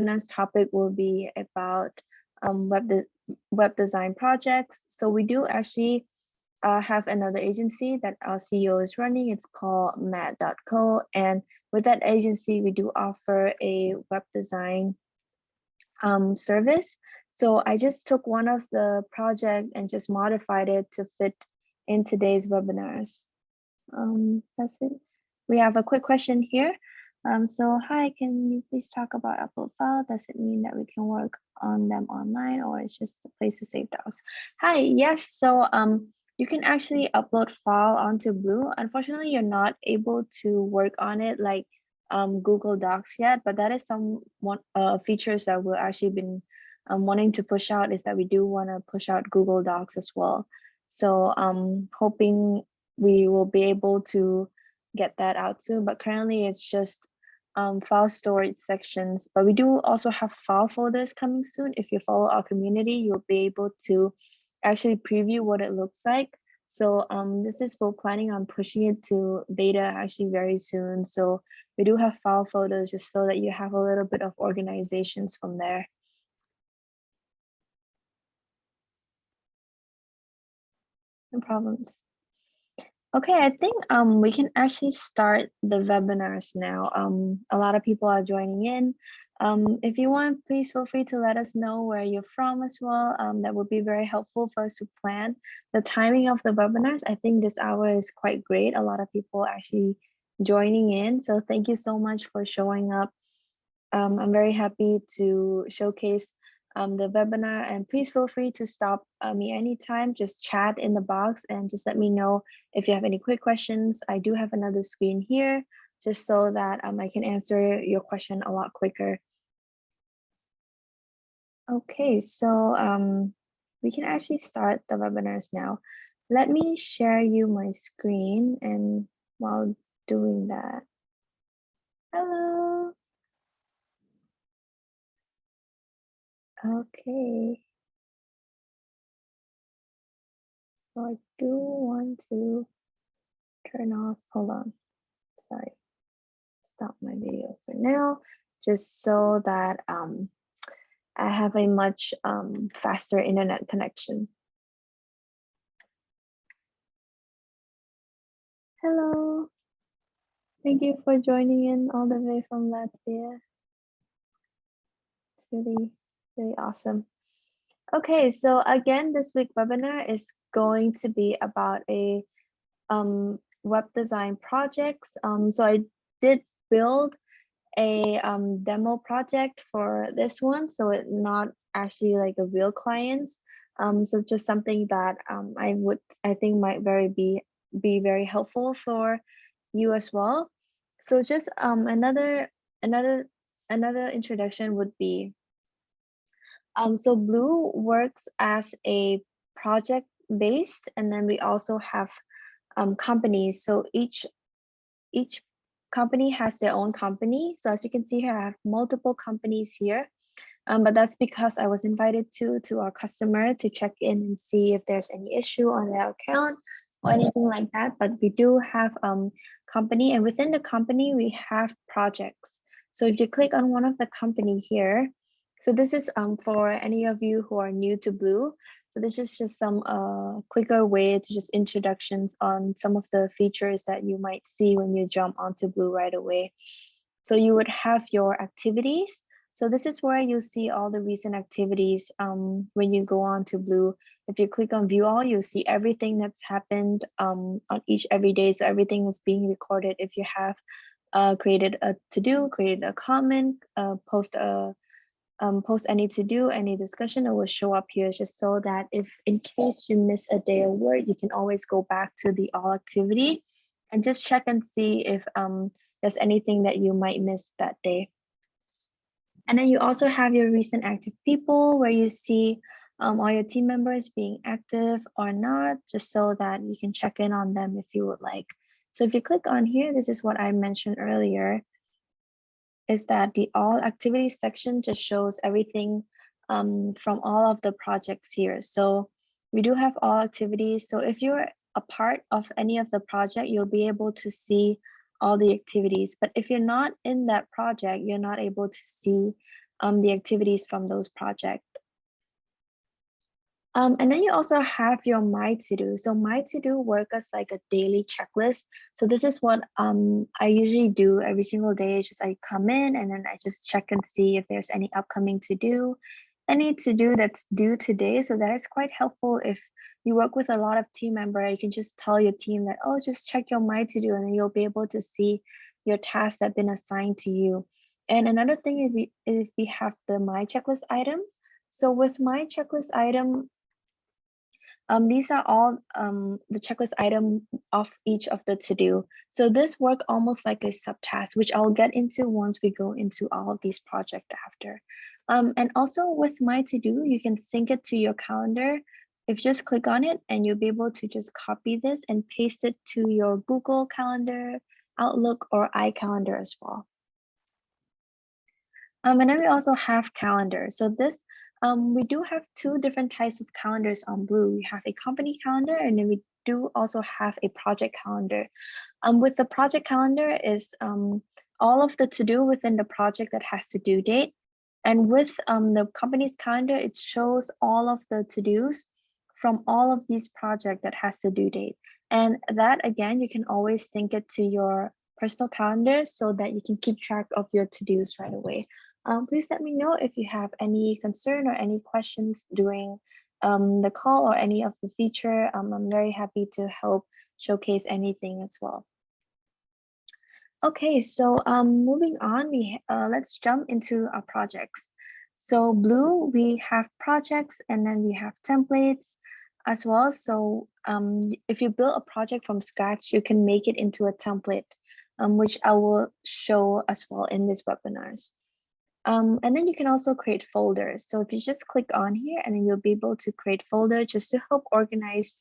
webinar's topic will be about web design projects. So we do actually have another agency that our CEO is running. It's called Matt.co. And with that agency, we do offer a web design service. So I just took one of the project and just modified it to fit in today's webinars. That's it. We have a quick question here. So hi, can you please talk about upload file? Does it mean that we can work on them online, or it's just a place to save docs? Hi, yes. So you can actually upload file onto Blue. Unfortunately, you're not able to work on it like Google Docs yet, but that is some features that we've actually been wanting to push out, is that we do want to push out Google Docs as well. So hoping we will be able to get that out soon, but currently it's just file storage sections. But we do also have file folders coming soon. If you follow our community, you'll be able to actually preview what it looks like. So this is, we're planning on pushing it to beta actually very soon. So we do have file folders just so that you have a little bit of organizations from there. No problems. Okay, I think we can actually start the webinars now. A lot of people are joining in. If you want, please feel free to let us know where you're from as well. That would be very helpful for us to plan the timing of the webinars. I think this hour is quite great. A lot of people actually joining in. So thank you so much for showing up. I'm very happy to showcase the webinar, and please feel free to stop me anytime. Just chat in the box and just let me know if you have any quick questions. I do have another screen here just so that I can answer your question a lot quicker. Okay, so we can actually start the webinars now. Let me share you my screen, and while doing that, hello. Okay. So I do want to turn off, hold on, sorry, stop my video for now, just so that I have a much faster internet connection. Hello, thank you for joining in all the way from Latvia. It's really, really awesome. Okay, so again, this week's webinar is going to be about a web design projects. So I did build a demo project for this one, so it's not actually like a real client. So just something that I think might be very helpful for you as well. So just another introduction would be, so Blue works as a project based, and then we also have companies. So each company has their own company. So as you can see here, I have multiple companies here, but that's because I was invited to our customer to check in and see if there's any issue on their account or anything like that. But we do have company, and within the company we have projects. So if you click on one of the company here, so this is for any of you who are new to Blue. So this is just some quicker way to just introductions on some of the features that you might see when you jump onto Blue right away. So you would have your activities. So this is where you'll see all the recent activities when you go on to Blue. If you click on view all, you'll see everything that's happened on every day. So everything is being recorded. If you have created a to-do, created a comment, post any to-do, any discussion, it will show up here, just so that if in case you miss a day of work, you can always go back to the all activity and just check and see if there's anything that you might miss that day. And then you also have your recent active people, where you see all your team members being active or not, just so that you can check in on them if you would like. So if you click on here, this is what I mentioned earlier, is that the all activities section just shows everything from all of the projects here. So we do have all activities. So if you're a part of any of the project, you'll be able to see all the activities. But if you're not in that project, you're not able to see the activities from those projects. And then you also have your My To Do. So My To Do work as like a daily checklist. So this is what I usually do every single day. It's just I come in and then I just check and see if there's any upcoming to do, any to do that's due today. So that is quite helpful if you work with a lot of team member. You can just tell your team that, oh, just check your My To Do, and then you'll be able to see your tasks that have been assigned to you. And another thing is if we have the My Checklist item. So with My Checklist item, these are all the checklist item of each of the to-do. So this work almost like a subtask, which I'll get into once we go into all of these projects after. And also with My To-Do, you can sync it to your calendar. If you just click on it, and you'll be able to just copy this and paste it to your Google Calendar, Outlook, or iCalendar as well. And then we also have calendar. So this, we do have two different types of calendars on Blue. We have a company calendar, and then we do also have a project calendar. With the project calendar is all of the to-do within the project that has the due date. And with the company's calendar, it shows all of the to-dos from all of these projects that has the due date. And that, again, you can always sync it to your personal calendar so that you can keep track of your to-dos right away. Please let me know if you have any concern or any questions during the call or any of the feature. I'm very happy to help showcase anything as well. Okay, so moving on, let's jump into our projects. So Blue, we have projects, and then we have templates as well. So if you build a project from scratch, you can make it into a template, which I will show as well in this webinars. And then you can also create folders. So if you just click on here, and then you'll be able to create folder just to help organize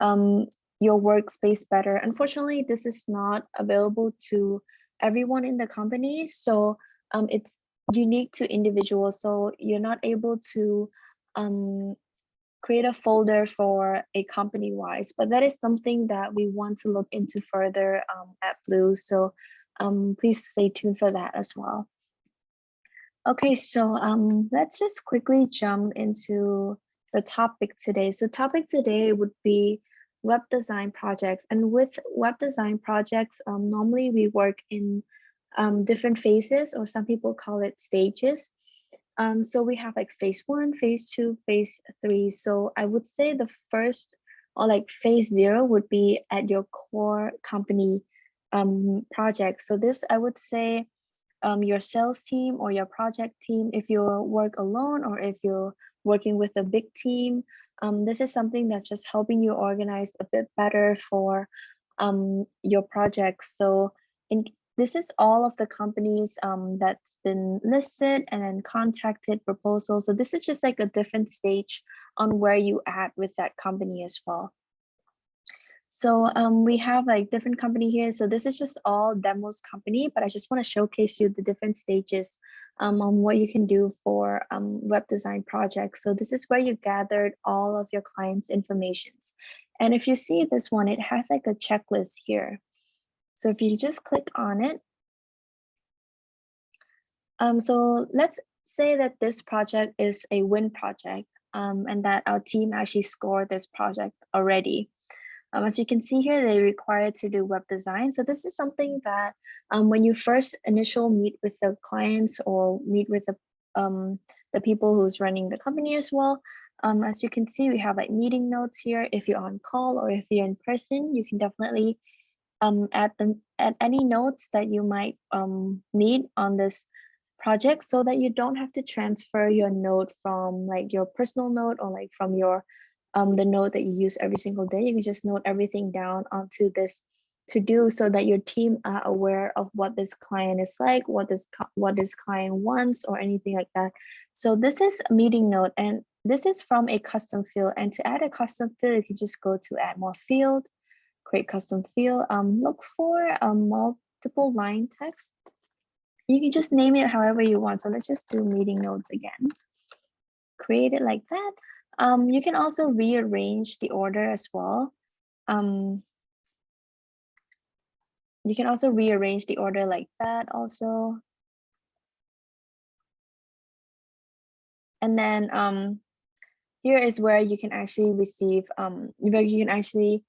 your workspace better. Unfortunately, this is not available to everyone in the company. So it's unique to individuals. So you're not able to create a folder for a company wise, but that is something that we want to look into further at Blue. So please stay tuned for that as well. Okay, so let's just quickly jump into the topic today. So topic today would be web design projects. And with web design projects, normally we work in different phases, or some people call it stages. So we have like phase 1, phase 2, phase 3. So I would say the first, or like phase 0, would be at your core company project. So this, I would say, your sales team or your project team, if you work alone or if you're working with a big team, this is something that's just helping you organize a bit better for your projects. So this is all of the companies that's been listed and then contacted proposals. So this is just like a different stage on where you at with that company as well. So we have like different company here. So this is just all demos company, but I just want to showcase you the different stages on what you can do for web design projects. So this is where you gathered all of your clients' informations. And if you see this one, it has like a checklist here. So if you just click on it, so let's say that this project is a win project and that our team actually scored this project already. As you can see here, they're required to do web design. So this is something that when you first initial meet with the clients or meet with the people who's running the company as well, as you can see, we have like meeting notes here. If you're on call or if you're in person, you can definitely add any notes that you might need on this project, so that you don't have to transfer your note from like your personal note or like from your the note that you use every single day. You can just note everything down onto this to do, so that your team are aware of what this client is like, what this client wants, or anything like that. So this is a meeting note, and this is from a custom field. And to add a custom field, you can just go to add more field, create custom field, look for multiple line text. You can just name it however you want. So let's just do meeting notes again. Create it like that. You can also rearrange the order as well. You can also rearrange the order like that also. And then here is where you can actually receive, where you can actually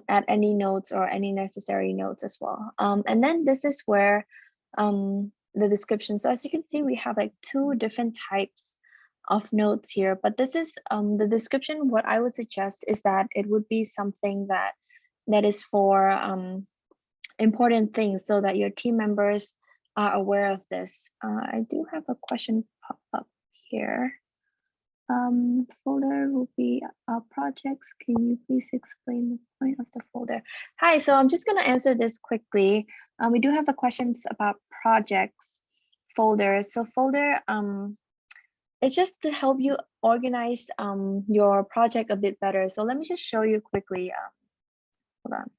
add any notes or any necessary notes as well. And then this is where the description. So as you can see, we have like 2 different types of notes here, but this is the description. What I would suggest is that it would be something that is for important things so that your team members are aware of this. I do have a question pop up here. Folder will be projects. Can you please explain the point of the folder? Hi, so I'm just going to answer this quickly. We do have the questions about projects folders. So folder, it's just to help you organize your project a bit better. So let me just show you quickly. Hold on.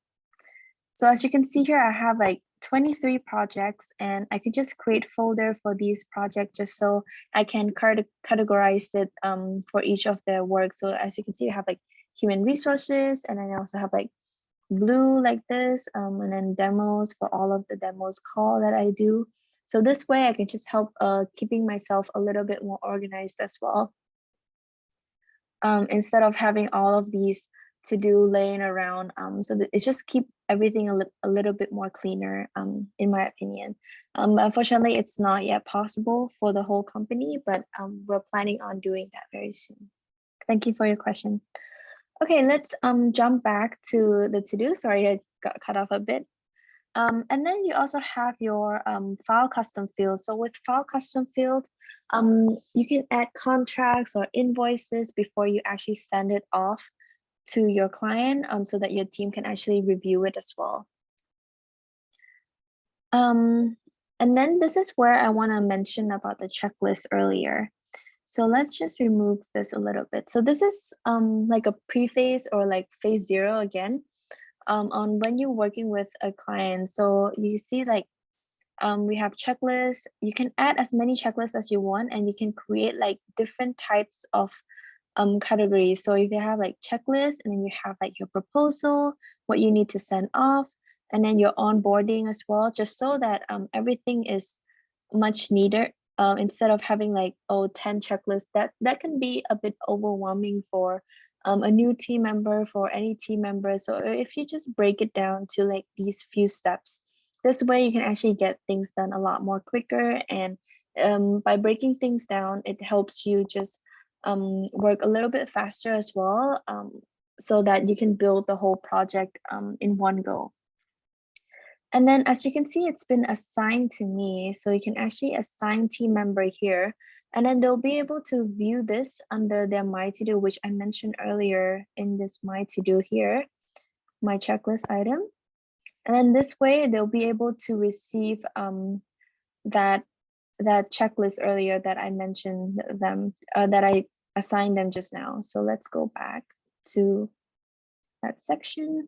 So as you can see here, I have like 23 projects, and I could just create folder for these projects just so I can categorize it for each of their work. So as you can see, I have like human resources, and then I also have like blue like this, and then demos for all of the demos call that I do. So this way I can just help keeping myself a little bit more organized as well. Instead of having all of these to do laying around, so that it just keep everything a little bit more cleaner, in my opinion. Unfortunately, it's not yet possible for the whole company, but we're planning on doing that very soon. Thank you for your question. Okay, let's jump back to the to-do. Sorry, I got cut off a bit. And then you also have your file custom field. So with file custom field, you can add contracts or invoices before you actually send it off to your client, so that your team can actually review it as well. And then this is where I want to mention about the checklist earlier. So let's just remove this a little bit. So this is like a pre-phase or like phase 0 again, on when you're working with a client. So you see like we have checklists. You can add as many checklists as you want, and you can create like different types of categories. So if you have like checklists, and then you have like your proposal, what you need to send off, and then your onboarding as well, just so that everything is much neater. Instead of having like 10 checklists, that can be a bit overwhelming for a new team member, for any team member. So if you just break it down to like these few steps, this way you can actually get things done a lot more quicker. And by breaking things down, it helps you just work a little bit faster as well, so that you can build the whole project in one go. And then as you can see, it's been assigned to me. So you can actually assign team member here, and then they'll be able to view this under their My To Do, which I mentioned earlier in this My To Do here, my checklist item. And then this way they'll be able to receive that checklist earlier that I mentioned them, that I assigned them just now. So let's go back to that section.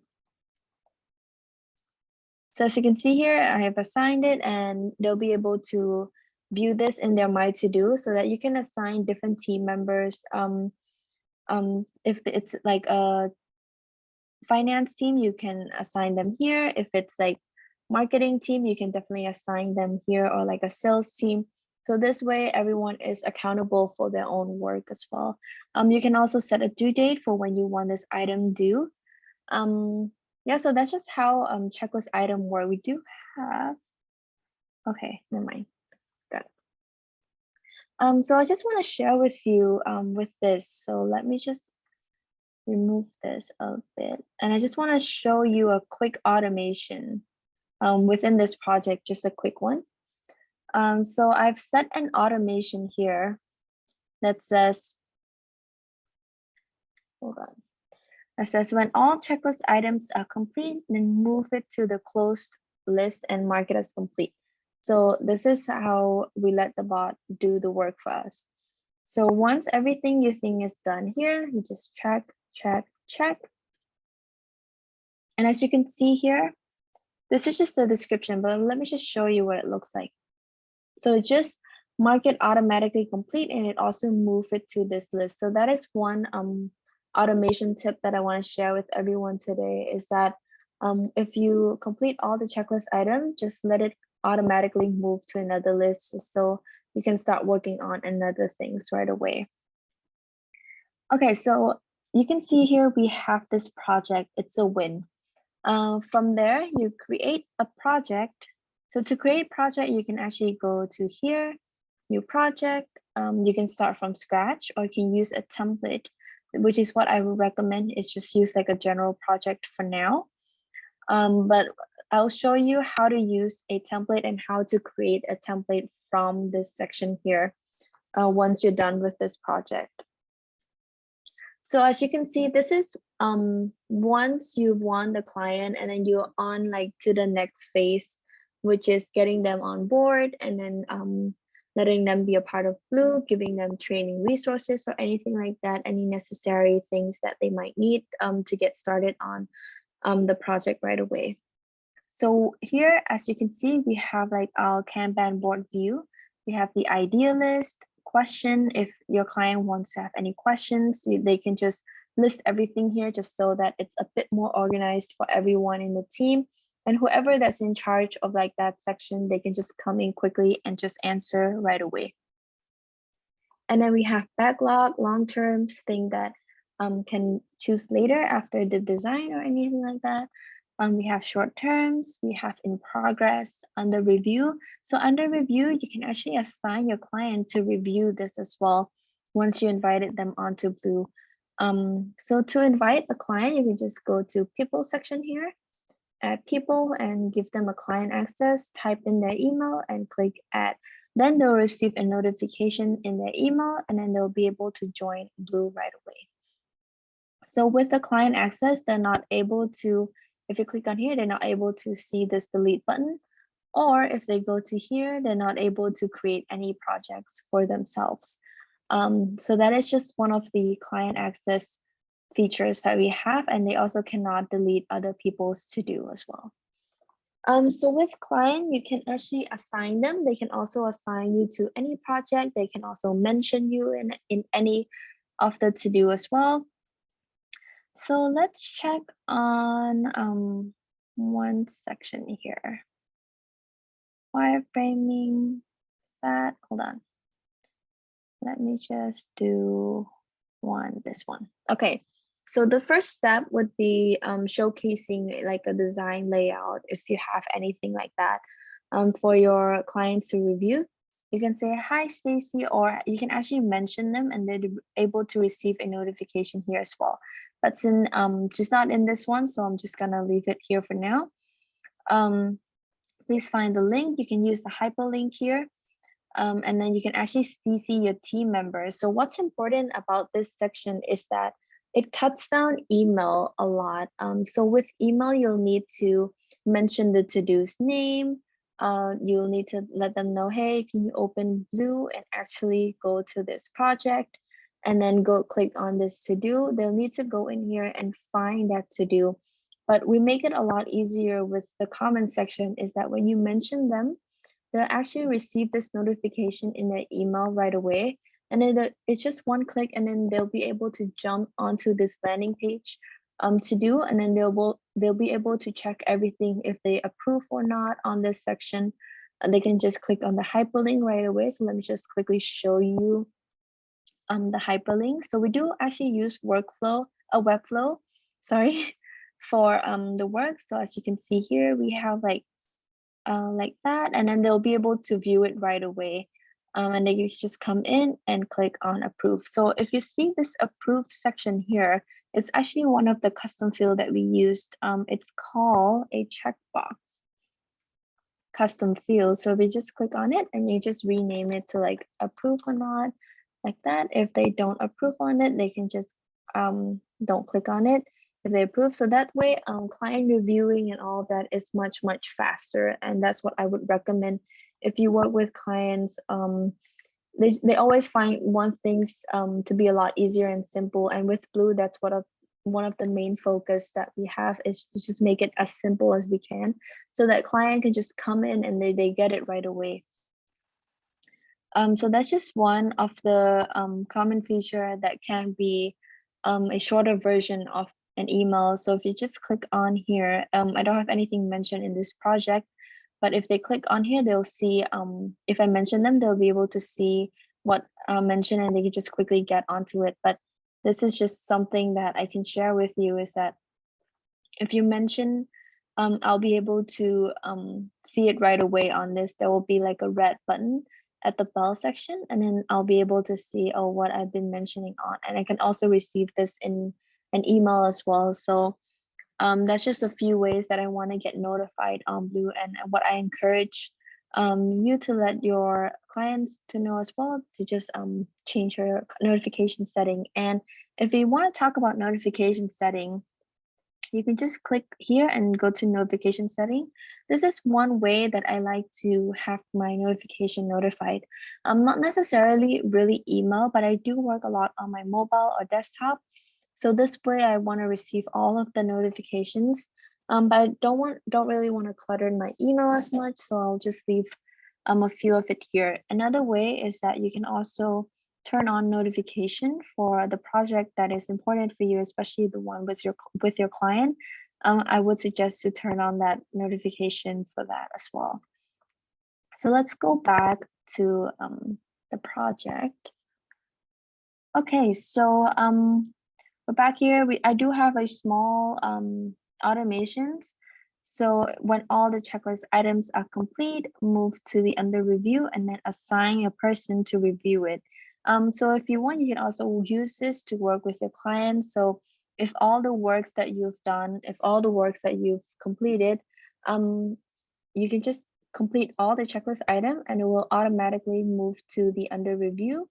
So as you can see here, I have assigned it, and they'll be able to view this in their My To Do, so that you can assign different team members. If it's like a finance team, you can assign them here. If it's like marketing team, you can definitely assign them here, or like a sales team. So this way everyone is accountable for their own work as well. You can also set a due date for when you want this item due. Yeah, so that's just how checklist item work. We do have, okay, never mind. Got it. So I just want to share with you with this. So let me just remove this a bit. And I just want to show you a quick automation within this project, just a quick one. So I've set an automation here that says, hold on. It says when all checklist items are complete, then move it to the closed list and mark it as complete. So this is how we let the bot do the work for us. So once everything you think is done here, you just check, check, check. And as you can see here, this is just the description, but let me just show you what it looks like. So just mark it automatically complete, and it also move it to this list. So that is one automation tip that I want to share with everyone today, is that if you complete all the checklist items, just let it automatically move to another list, just so you can start working on another things right away. Okay, so you can see here we have this project. It's a win. From there, you create a project. So to create project, you can actually go to here, new project. You can start from scratch, or you can use a template, which is what I would recommend, is just use like a general project for now. But I'll show you how to use a template and how to create a template from this section here once you're done with this project. So as you can see, this is once you've won the client and then you're on like to the next phase, which is getting them on board and then letting them be a part of Blue, giving them training resources or anything like that, any necessary things that they might need to get started on the project right away. So here, as you can see, we have like our Kanban board view. We have the idea list, question. If your client wants to have any questions, they can just list everything here just so that it's a bit more organized for everyone in the team. And whoever that's in charge of like that section, they can just come in quickly and just answer right away. And then we have backlog, long terms, thing that can choose later after the design or anything like that. We have short terms, we have in progress, under review. So under review, you can actually assign your client to review this as well once you invited them onto Blue. So to invite a client, you can just go to people section here, add people and give them a client access, type in their email and click add. Then they'll receive a notification in their email and then they'll be able to join Blue right away. So with the client access, they're not able to, if you click on here, they're not able to see this delete button. Or if they go to here, they're not able to create any projects for themselves. So that is just one of the client access features that we have, and they also cannot delete other people's to-do as well. So with client, you can actually assign them. They can also assign you to any project. They can also mention you in any of the to-do as well. So let's check on one section here. Wireframing, that, hold on. Let me just do this one. Okay, so the first step would be showcasing like a design layout if you have anything like that for your clients to review. You can say, hi, Stacy, or you can actually mention them and they're able to receive a notification here as well. But since just not in this one, so I'm just gonna leave it here for now. Please find the link. You can use the hyperlink here. And then you can actually CC your team members. So what's important about this section is that it cuts down email a lot. So with email, you'll need to mention the to-do's name. You'll need to let them know, hey, can you open Blue and actually go to this project and then go click on this to-do. They'll need to go in here and find that to-do. But we make it a lot easier with the comment section is that when you mention them, they'll actually receive this notification in their email right away. And then it's just one click and then they'll be able to jump onto this landing page to do. And then they'll be able to check everything if they approve or not on this section. And they can just click on the hyperlink right away. So let me just quickly show you the hyperlink. So we do actually use Webflow, sorry, for the work. So as you can see here, we have like that, and then they'll be able to view it right away. And then you just come in and click on approve. So if you see this approved section here, it's actually one of the custom field that we used. It's called a checkbox custom field. So we just click on it and you just rename it to like approve or not, like that. If they don't approve on it, they can just don't click on it if they approve. So that way client reviewing and all that is much faster, and that's what I would recommend if you work with clients. They always want things to be a lot easier and simple, and with Blue, that's one of the main focus that we have is to just make it as simple as we can so that client can just come in and they get it right away. So that's just one of the common feature that can be a shorter version of an email. So if you just click on here, I don't have anything mentioned in this project, But if they click on here, they'll see, if I mention them, they'll be able to see what I mentioned and they can just quickly get onto it. But this is just something that I can share with you, is that if you mention, I'll be able to see it right away on this. There will be like a red button at the bell section, and then I'll be able to see, oh, what I've been mentioning on. And I can also receive this in an email as well. So that's just a few ways that I want to get notified on Blue, and what I encourage you to let your clients to know as well, to just change your notification setting. And if you want to talk about notification setting, you can just click here and go to notification setting. This is one way that I like to have my notification notified. Not necessarily really email, but I do work a lot on my mobile or desktop. So this way I want to receive all of the notifications, but I don't really want to clutter my email as much. So I'll just leave a few of it here. Another way is that you can also turn on notification for the project that is important for you, especially the one with your client. I would suggest to turn on that notification for that as well. So let's go back to the project. Okay, so we're back here. I do have a small automations. So when all the checklist items are complete, move to the under review and then assign a person to review it. So if you want, you can also use this to work with your clients. So if all the works that you've done, if all the works that you've completed, you can just complete all the checklist item and it will automatically move to the under review.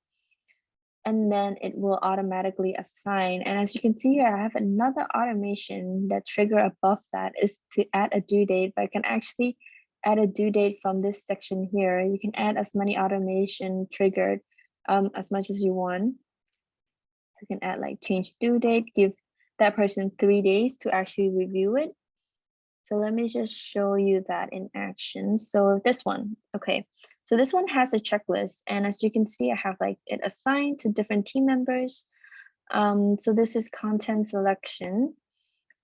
And then it will automatically assign. And as you can see here, I have another automation that trigger above that is to add a due date, but I can actually add a due date from this section here. You can add as many automation triggered as much as you want. So you can add like change due date, give that person 3 days to actually review it. So let me just show you that in action. So this one, okay. So this one has a checklist, and as you can see, I have like it assigned to different team members. So this is content selection.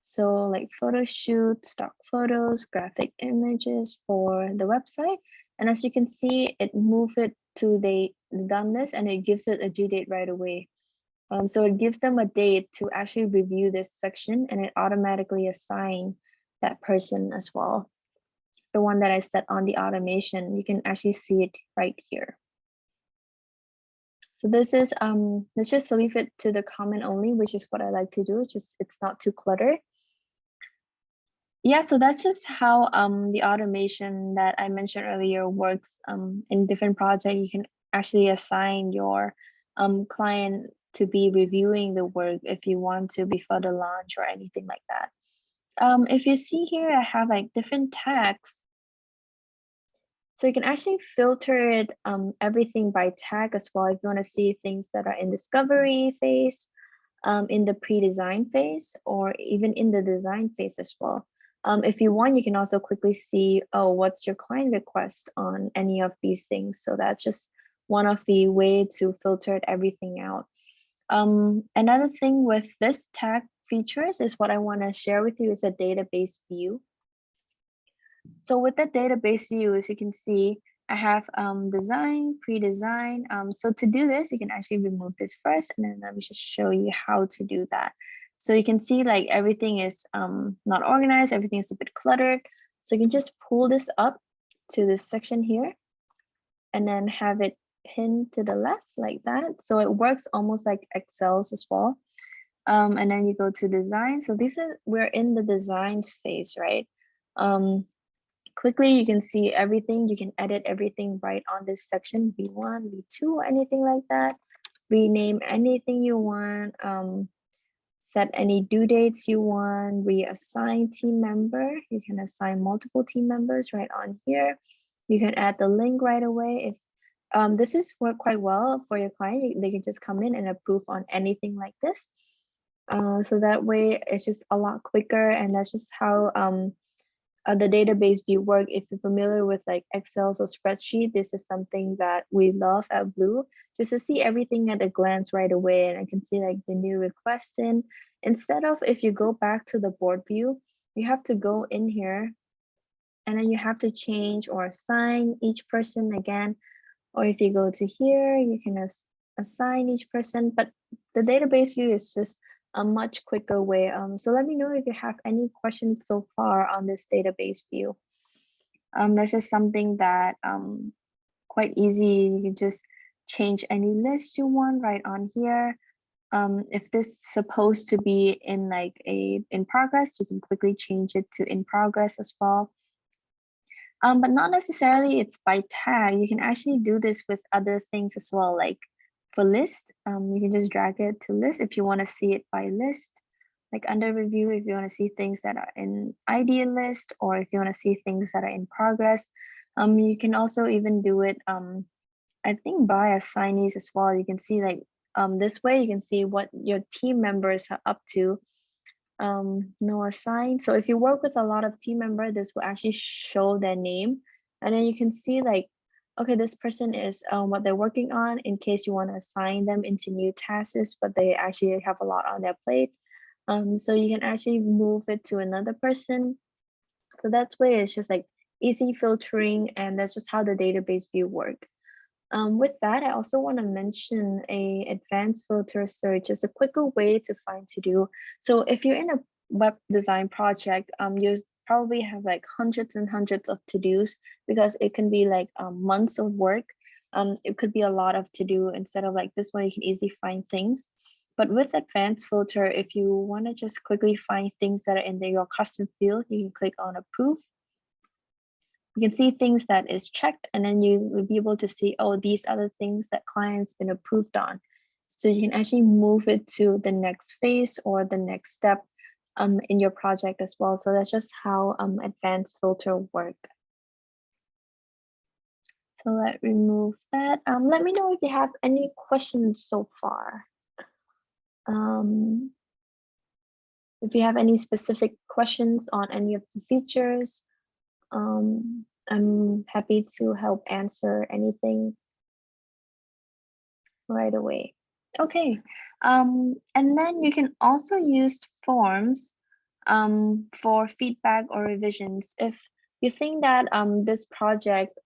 So like photo shoot, stock photos, graphic images for the website. And as you can see, it moved it to the done list and it gives it a due date right away. So it gives them a date to actually review this section, and it automatically assigns that person as well. The one that I set on the automation, you can actually see it right here. So this is, let's just leave it to the comment only, which is what I like to do. It's not too cluttered. Yeah, so that's just how the automation that I mentioned earlier works in different projects. You can actually assign your client to be reviewing the work if you want to before the launch or anything like that. If you see here, I have like different tags. So you can actually filter it, everything by tag as well. If you want to see things that are in discovery phase, in the pre-design phase, or even in the design phase as well. If you want, you can also quickly see, oh, what's your client request on any of these things. So that's just one of the way to filter everything out. Another thing with this tag features is what I want to share with you is a database view. So with the database view, as you can see, I have design, pre-design. So to do this, you can actually remove this first, and then let me just show you how to do that. So you can see like everything is not organized, everything is a bit cluttered. So you can just pull this up to this section here and then have it pinned to the left like that. So it works almost like Excel's as well. And then you go to design. So we're in the design phase, right? Quickly, you can see everything. You can edit everything right on this section, V1, V2, anything like that. Rename anything you want. Set any due dates you want. Reassign team member. You can assign multiple team members right on here. You can add the link right away. If this is work quite well for your client, they can just come in and approve on anything like this. So that way it's just a lot quicker, and that's just how the database view work. If you're familiar with like Excel or spreadsheet, this is something that we love at Blue, just to see everything at a glance right away. And I can see like the new request in. Instead of, if you go back to the board view, you have to go in here And then you have to change or assign each person again. Or if you go to here, you can assign each person, but the database view is just a much quicker way. So let me know if you have any questions so far on this database view. That's just something that quite easy. You can just change any list you want right on here. If this is supposed to be in like in progress, you can quickly change it to in progress as well. But not necessarily it's by tag. You can actually do this with other things as well, like for list, you can just drag it to list if you want to see it by list. Like under review, if you want to see things that are in idea list, or if you want to see things that are in progress. You can also even do it, I think by assignees as well. You can see like this way you can see what your team members are up to. No assign. So if you work with a lot of team members, this will actually show their name, and then you can see like, okay, this person is what they're working on in case you want to assign them into new tasks, but they actually have a lot on their plate. So you can actually move it to another person. So that's why it's just like easy filtering, and that's just how the database view work. With that, I also want to mention a advanced filter search is a quicker way to find to-do. So if you're in a web design project, you probably have like hundreds and hundreds of to-dos, because it can be like months of work. It could be a lot of to-do. Instead of like this one, you can easily find things. But with advanced filter, if you want to just quickly find things that are in your custom field, you can click on approve. You can see things that is checked, and then you will be able to see, oh, these are the things that clients been approved on. So you can actually move it to the next phase or the next step in your project as well. So that's just how advanced filter work. So let's remove that. Let me know if you have any questions so far. If you have any specific questions on any of the features, I'm happy to help answer anything right away. Okay, and then you can also use forms for feedback or revisions. If you think that this project,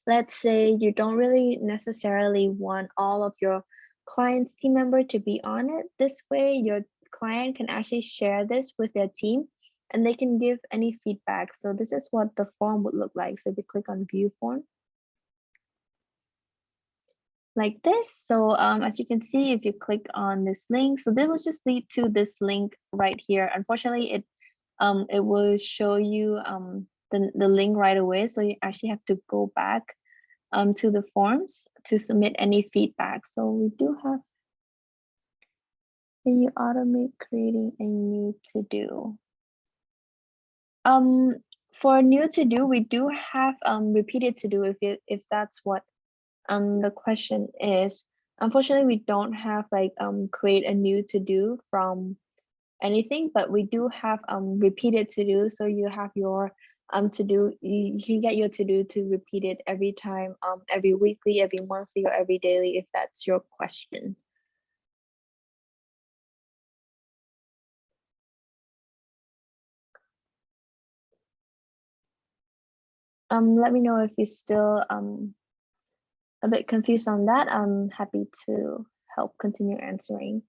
let's say you don't really necessarily want all of your client's team member to be on it, this way your client can actually share this with their team and they can give any feedback. So this is what the form would look like. So if you click on view form, like this. So as you can see, if you click on this link, so this will just lead to this link right here. Unfortunately, it will show you the link right away. So you actually have to go back to the forms to submit any feedback. So we do have, can you automate creating a new to-do? For new to-do, we do have repeated to-do if that's what the question is. Unfortunately, we don't have like create a new to-do from anything, but we do have repeated to-do. So you have your to-do, you can get your to-do to repeat it every time, every weekly, every monthly, or every daily, if that's your question. Let me know if you're still a bit confused on that. I'm happy to help continue answering.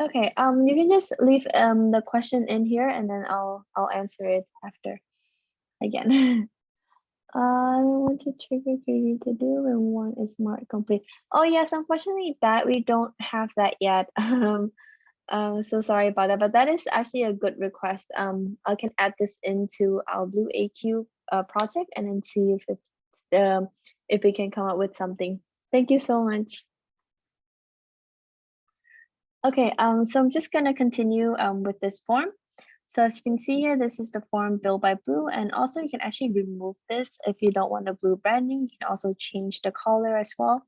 Okay, you can just leave the question in here, and then I'll answer it after again. I want to trigger creating to do and one is marked complete. Oh yes, unfortunately that we don't have that yet. So sorry about that, but that is actually a good request. I can add this into our Blue AQ project and then see if it's if we can come up with something. Thank you so much. Okay, so I'm just gonna continue with this form. So as you can see here, this is the form built by Blue, and also you can actually remove this if you don't want the Blue branding. You can also change the color as well.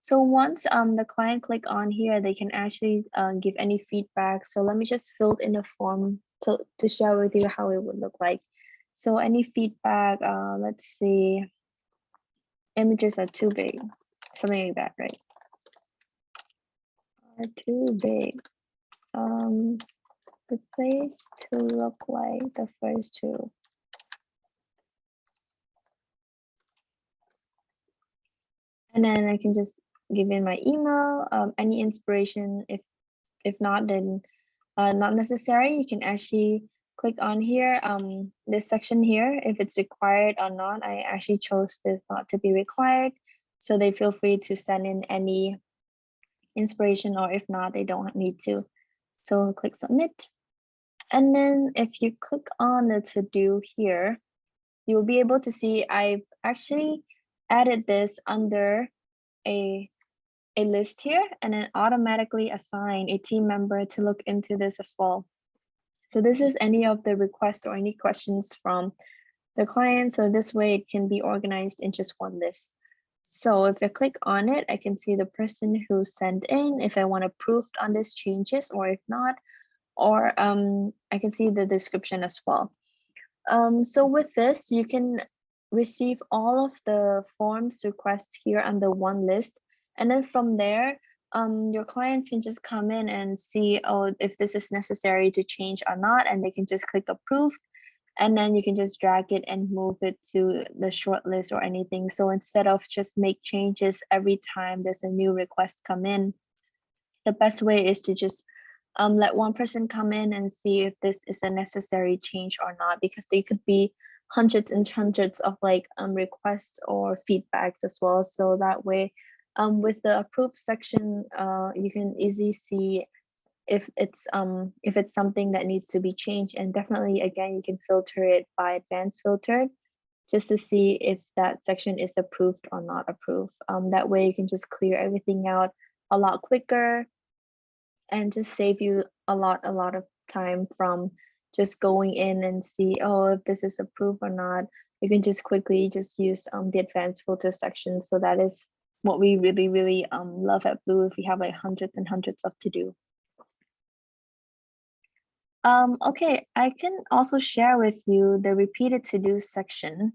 So once the client click on here, they can actually give any feedback. So let me just fill in a form to share with you how it would look like. So any feedback, let's see, images are too big, something like that, right? are too big. Replace to look like the first two. And then I can just give in my email, any inspiration. If not, then not necessary. You can actually click on here, this section here, if it's required or not. I actually chose this not to be required. So they feel free to send in any inspiration, or if not, they don't need to. So click submit. And then if you click on the to do here, you'll be able to see I've actually added this under a list here, and then automatically assign a team member to look into this as well. So this is any of the requests or any questions from the client. So this way it can be organized in just one list. So if I click on it, I can see the person who sent in, if I want approved on this changes, or if not, or I can see the description as well. So with this, you can receive all of the forms requests here under one list. And then from there, your clients can just come in and see, oh, if this is necessary to change or not, and they can just click approve. And then you can just drag it and move it to the short list or anything. So instead of just make changes every time there's a new request come in, the best way is to just let one person come in and see if this is a necessary change or not, because they could be hundreds and hundreds of like requests or feedbacks as well. So that way, with the approved section, you can easily see if it's something that needs to be changed. And definitely, again, you can filter it by advanced filter just to see if that section is approved or not approved. That way you can just clear everything out a lot quicker and just save you a lot of time from just going in and see, oh, if this is approved or not. You can just quickly just use the advanced filter section. So that is what we really love at Blue, if we have like hundreds and hundreds of to do. Okay, I can also share with you the repeated to do section.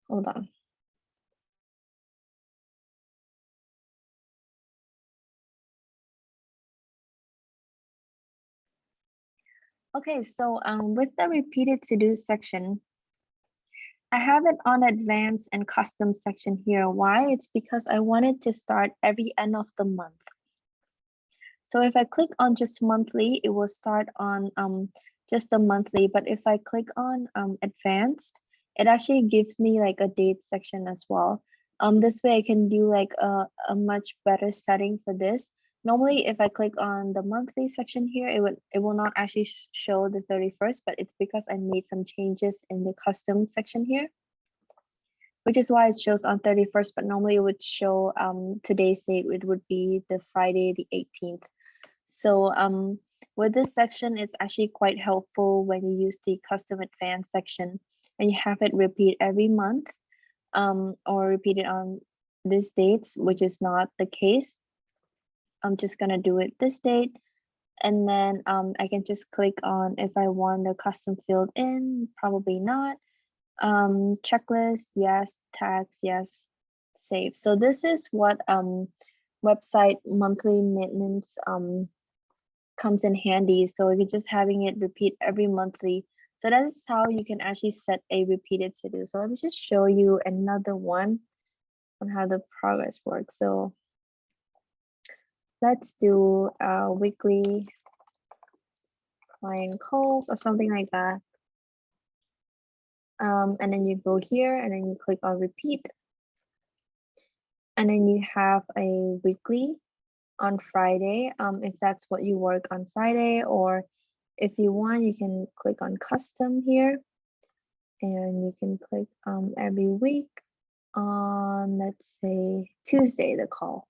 Hold on. Okay, so with the repeated to do section, I have it on advanced and custom section here. Why? It's because I wanted to start every end of the month. So if I click on just monthly, it will start on just the monthly. But if I click on advanced, it actually gives me like a date section as well. This way I can do like a much better setting for this. Normally, if I click on the monthly section here, it will not actually show the 31st, but it's because I made some changes in the custom section here, which is why it shows on 31st, but normally it would show today's date, it would be the Friday, the 18th. So with this section, it's actually quite helpful when you use the custom advanced section and you have it repeat every month or repeat it on this dates, which is not the case. I'm just gonna do it this date. And then I can just click on if I want the custom field in, probably not. Checklist, yes. Tags, yes. Save. So this is what website monthly maintenance comes in handy. So if you're just having it repeat every monthly, so that is how you can actually set a repeated to do. So let me just show you another one on how the progress works. So let's do weekly client calls or something like that. And then you go here and then you click on repeat. And then you have a weekly on Friday, if that's what you work on Friday, or if you want, you can click on custom here and you can click every week on, let's say, Tuesday, the call.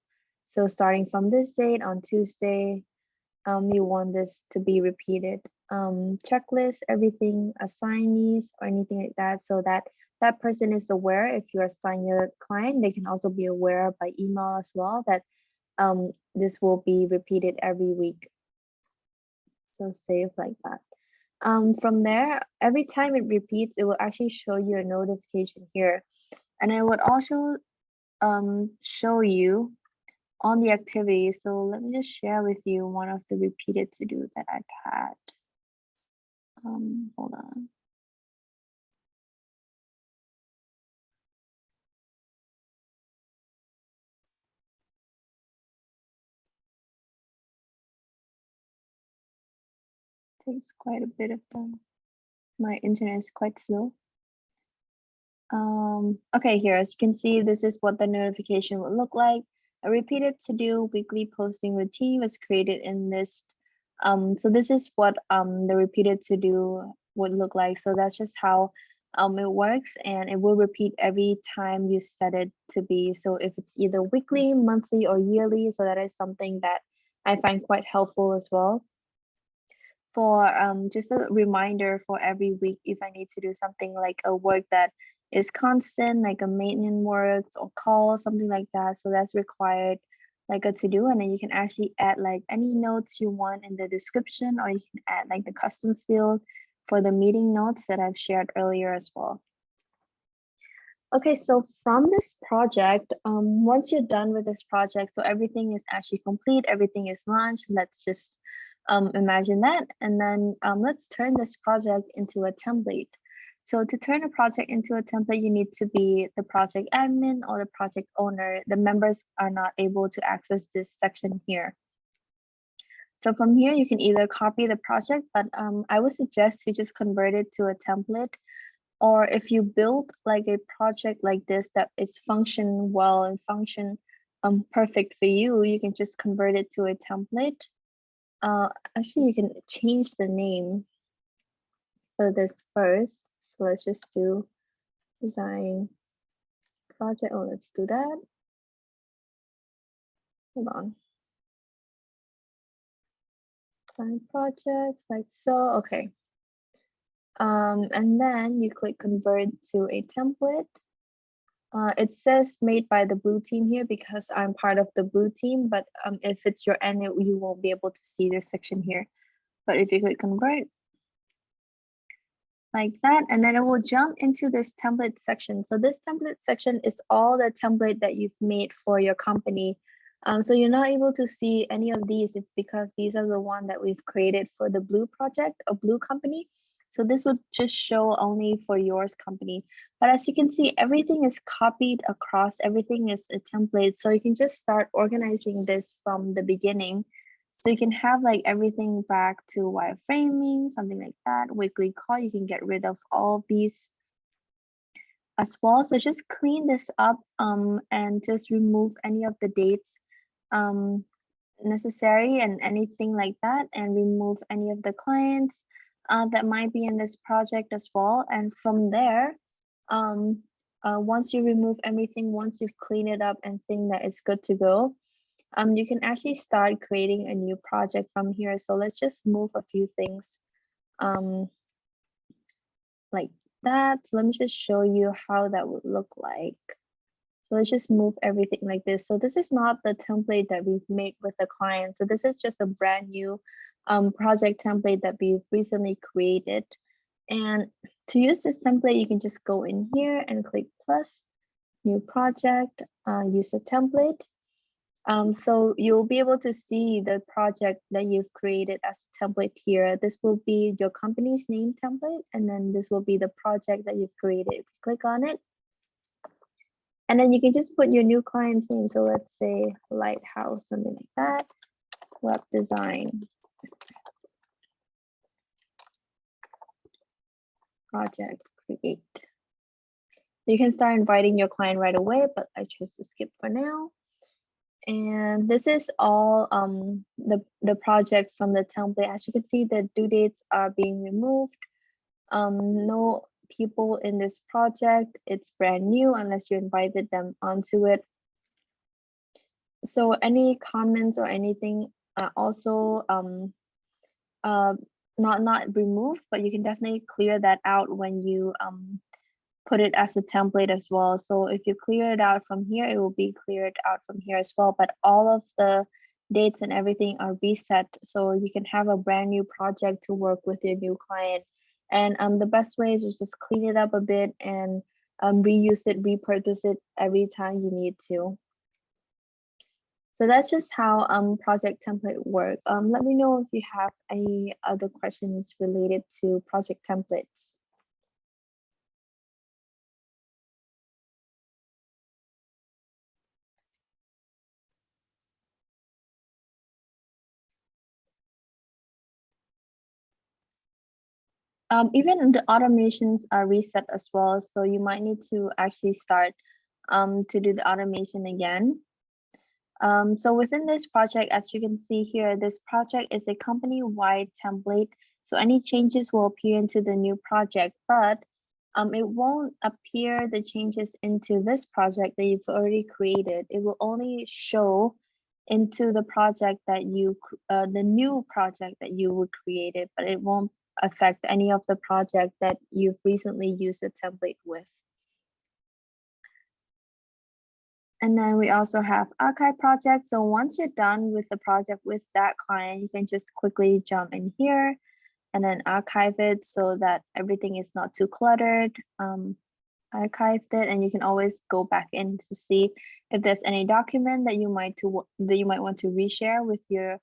So starting from this date on Tuesday, you want this to be repeated. Checklist, everything, assignees or anything like that, so that that person is aware. If you assign your client, they can also be aware by email as well that this will be repeated every week. So save like that. From there, every time it repeats, it will actually show you a notification here. And I would also show you on the activity. So let me just share with you one of the repeated to-do that I've had. Hold on. Takes quite a bit of time. My internet is quite slow. Okay, here, as you can see, this is what the notification would look like. A repeated to-do weekly posting routine was created in this. So this is what the repeated to-do would look like. So that's just how it works, and it will repeat every time you set it to be. So if it's either weekly, monthly, or yearly, so that is something that I find quite helpful as well. For just a reminder for every week if I need to do something like a work that is constant, like a maintenance works or call, something like that. So that's required like a to-do, and then you can actually add like any notes you want in the description, or you can add like the custom field for the meeting notes that I've shared earlier as well. Okay, so from this project, once you're done with this project, so everything is actually complete, everything is launched, let's just imagine that. And then let's turn this project into a template. So to turn a project into a template, you need to be the project admin or the project owner. The members are not able to access this section here. So from here, you can either copy the project, but I would suggest you just convert it to a template. Or if you build like a project like this that is function well and function perfect for you, you can just convert it to a template. Actually, you can change the name for this first. So let's just do design project. Oh, let's do that. Hold on. Design projects like so. Okay. And then you click convert to a template. It says made by the blue team here because I'm part of the blue team, but if it's your end, you won't be able to see this section here. But if you click convert like that, and then it will jump into this template section. So this template section is all the template that you've made for your company. So you're not able to see any of these. It's because these are the one that we've created for the blue project or blue company. So this would just show only for yours company. But as you can see, everything is copied across, everything is a template. So you can just start organizing this from the beginning. So you can have like everything back to wireframing, something like that, weekly call, you can get rid of all these as well. So just clean this up and just remove any of the dates necessary and anything like that, and remove any of the clients that might be in this project as well. And from there, once you remove everything, once you've cleaned it up and think that it's good to go, you can actually start creating a new project from here. So let's just move a few things like that. So let me just show you how that would look like. So let's just move everything like this. So this is not the template that we've made with the client. So this is just a brand new project template that we've recently created. And to use this template, you can just go in here and click plus, new project, use a template. So you'll be able to see the project that you've created as a template here. This will be your company's name template, and then this will be the project that you've created. If you click on it, and then you can just put your new client's name. So let's say Lighthouse, something like that, web design project create. You can start inviting your client right away, but I chose to skip for now. And this is all the project from the template. As you can see, the due dates are being removed. No people in this project. It's brand new unless you invited them onto it. So any comments or anything are also not removed, but you can definitely clear that out when you put it as a template as well. So if you clear it out from here, it will be cleared out from here as well. But all of the dates and everything are reset, so you can have a brand new project to work with your new client. And the best way is to just clean it up a bit and reuse it, repurpose it every time you need to. So that's just how project template work. Let me know if you have any other questions related to project templates. Even the automations are reset as well, so you might need to actually start to do the automation again. So within this project, as you can see here, this project is a company-wide template. So any changes will appear into the new project, but it won't appear the changes into this project that you've already created. It will only show into the project that the new project that you would create it, but it won't affect any of the project that you've recently used the template with. And then we also have archive projects. So once you're done with the project with that client, you can just quickly jump in here and then archive it so that everything is not too cluttered. Archived it, and you can always go back in to see if there's any document that you might want to reshare with your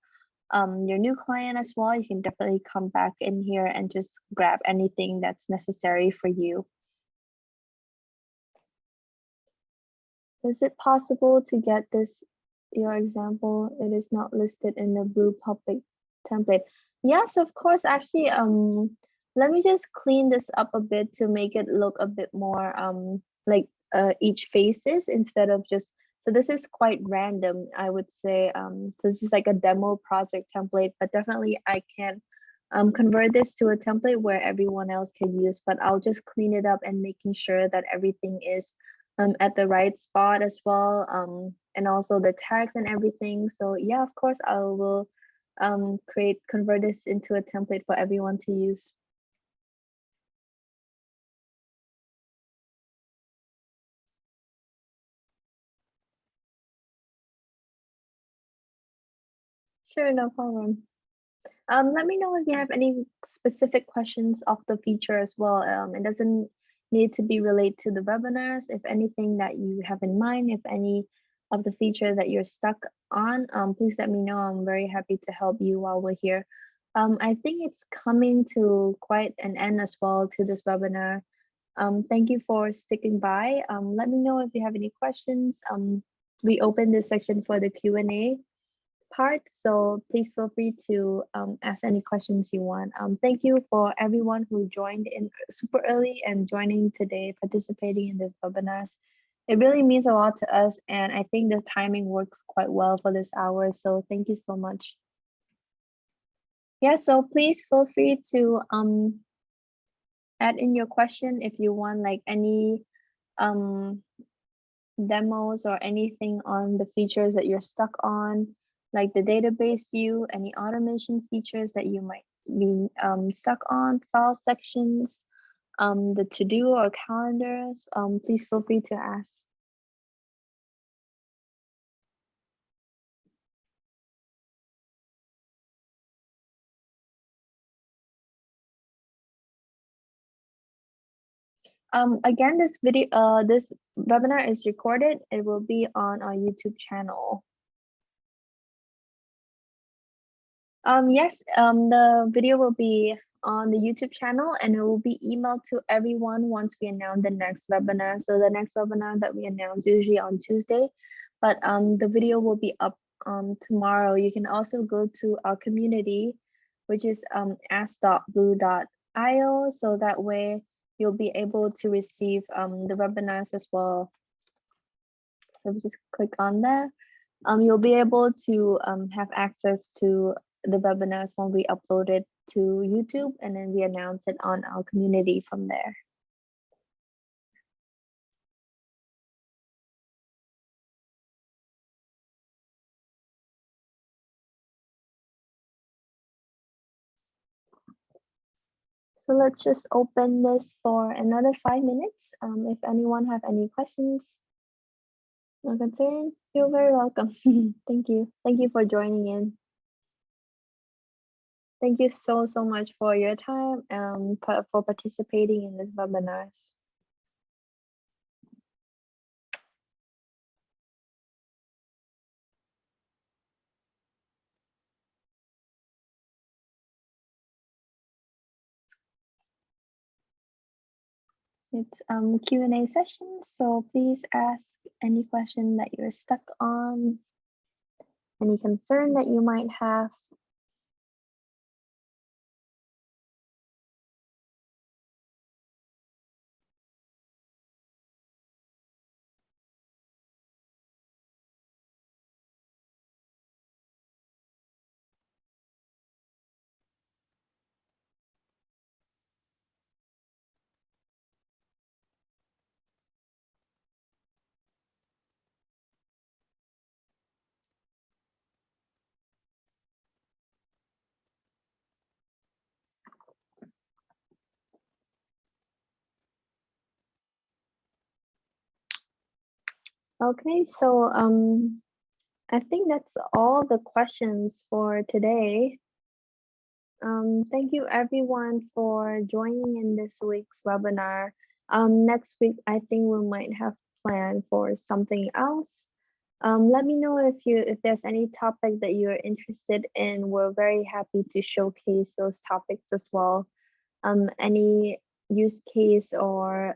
new client as well. You can definitely come back in here and just grab anything that's necessary for you. Is it possible to get your example? It is not listed in the blue public template. Yes, of course. Actually, let me just clean this up a bit to make it look a bit more like each faces instead of just, so this is quite random, I would say. So it's just like a demo project template, but definitely I can convert this to a template where everyone else can use, but I'll just clean it up and making sure that everything is at the right spot as well, and also the tags and everything. So yeah, of course, I will convert this into a template for everyone to use. Sure, no problem. Let me know if you have any specific questions of the feature as well. It doesn't need to be related to the webinars. If anything that you have in mind, if any of the feature that you're stuck on, please let me know. I'm very happy to help you while we're here. I think it's coming to quite an end as well to this webinar. Thank you for sticking by. Let me know if you have any questions. We open this section for the Q&A part, so please feel free to ask any questions you want. Thank you for everyone who joined in super early and joining today, participating in this webinars. It really means a lot to us, and I think the timing works quite well for this hour, so thank you so much. Yeah, so please feel free to add in your question if you want like any demos or anything on the features that you're stuck on, like the database view, any automation features that you might be stuck on, file sections, the to-do or calendars. Please feel free to ask. Again, this webinar is recorded. It will be on our YouTube channel. Yes, the video will be on the YouTube channel and it will be emailed to everyone once we announce the next webinar. So the next webinar that we announce usually on Tuesday, but the video will be up tomorrow. You can also go to our community, which is ask.blue.io. So that way you'll be able to receive the webinars as well. So just click on that. You'll be able to have access to the webinars when we upload it to YouTube, and then we announce it on our community from there. So let's just open this for another 5 minutes. If anyone have any questions or concern, you're very welcome. Thank you. Thank you for joining in. Thank you so much for your time and for participating in this webinar. It's Q&A session, so please ask any question that you're stuck on, any concern that you might have. Okay, so I think that's all the questions for today. Thank you everyone for joining in this week's webinar. Next week, I think we might have planned for something else. Let me know if there's any topic that you're interested in. We're very happy to showcase those topics as well. Any use case or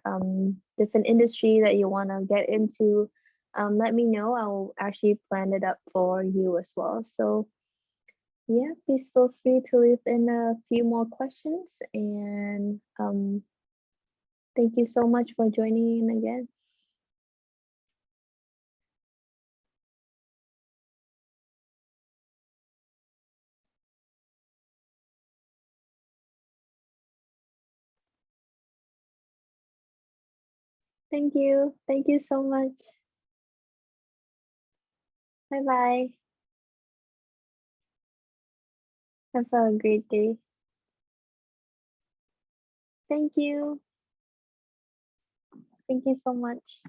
different industry that you want to get into, let me know. I'll actually plan it up for you as well. So yeah, please feel free to leave in a few more questions, and thank you so much for joining in again. Thank you. Thank you so much. Bye bye. Have a great day. Thank you. Thank you so much.